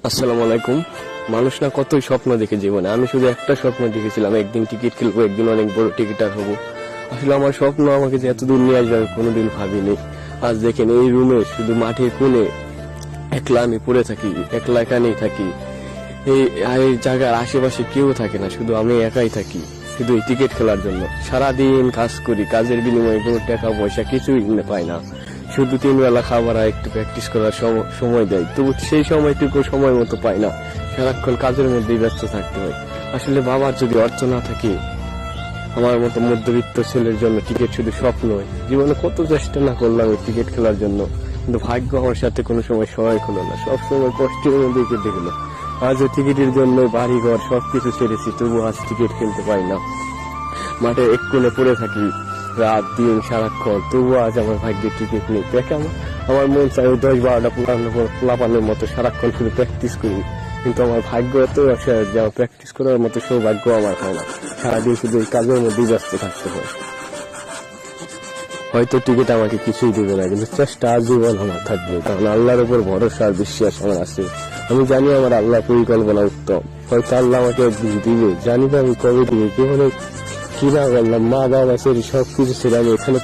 আসসালামু আলাইকুম। মানুষ না কতই স্বপ্ন দেখে জীবনে, আমি শুধু একটা স্বপ্ন দেখেছিলাম, একদিন টিকিট খেলবো, একদিন অনেক বড় টিকিটার হবো। আসলে আমার স্বপ্ন আমাকে যে এত দূর নিয়ে আসবে আমি কোনোদিন ভাবিনি। আজ দেখেন এই রুমে শুধু মাঠের কোণে একলা আমি পড়ে থাকি, একলা এখানেই থাকি। এই জায়গার আশেপাশে কেউ থাকে না, শুধু আমি একাই থাকি, শুধু এই টিকিট খেলার জন্য। সারাদিন কাজ করি, কাজের বিনিময়ে কোনো টাকা পয়সা কিছুই পাই না। শুধু 3 বেলা খাবার আর একটু প্র্যাকটিস করার সময় দেয়, তবু সেই সময়টুকু সময় মতো পাই না। সারাক্ষণ কাজের মধ্যেই ব্যস্ত থাকতে হয়। আসলে বাবার যদি অর্থ না থাকে, আমার মতো মধ্যবিত্ত ছেলের জন্য টিকিট শুধু স্বপ্ন। জীবনে কত চেষ্টা না করলাম এই টিকিট খেলার জন্য, কিন্তু ভাগ্য আমার সাথে কোনো সময় সহায় হলো না, সবসময় কষ্টের মধ্যে কেটে গেল। আজও টিকিটের জন্য বাড়ি ঘর সবকিছু ছেড়েছি, তবু আজ টিকিট খেলতে পারি না। মাঠে এক কোণে পড়ে থাকি রাত দিন সারাক্ষণ, তবু আজ আমার ভাগ্যের টিকিট নেই। দেখে আমার মন চাই 10-12টা পোলাপানের মতো সারাক্ষণ শুধু প্র্যাকটিস করি, কিন্তু আমার ভাগ্য এত অসহায় যে আমার প্র্যাকটিস করার মতো সৌভাগ্য আমার হয় না। সারাদিন শুধু এই কাজের মধ্যেই ব্যস্ত থাকতে হয়। হয়তো টিকিট আমাকে কিছুই দেবে না, কিন্তু চেষ্টা আজীবন আমার থাকবে, কারণ আল্লাহর উপর ভরসা আর বিশ্বাস আমার আছে। আমি জানি আমার আল্লাহ পরিকল্পনা উত্তম। হয়তো আল্লাহ আমাকে একদিন দিবে, জানি না আমি কবে দিবে। জীবনে কি না করলাম, মা বাবা ছেড়ে সবকিছু ছেড়ে আমি এখানে